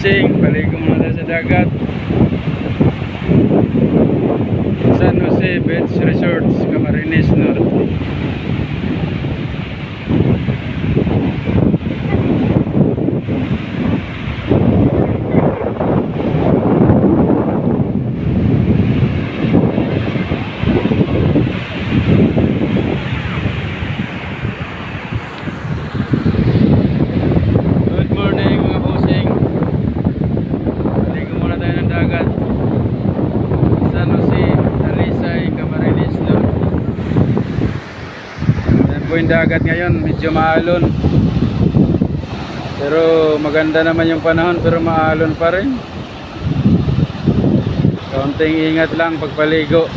bossing, paligo muna tayo sa dagat. San Jose Beach Resorts, Camarines Norte. Yung dagat ngayon medyo maalon, pero maganda naman yung panahon, pero maalon pa rin. Kaunting ingat lang pagpaligo.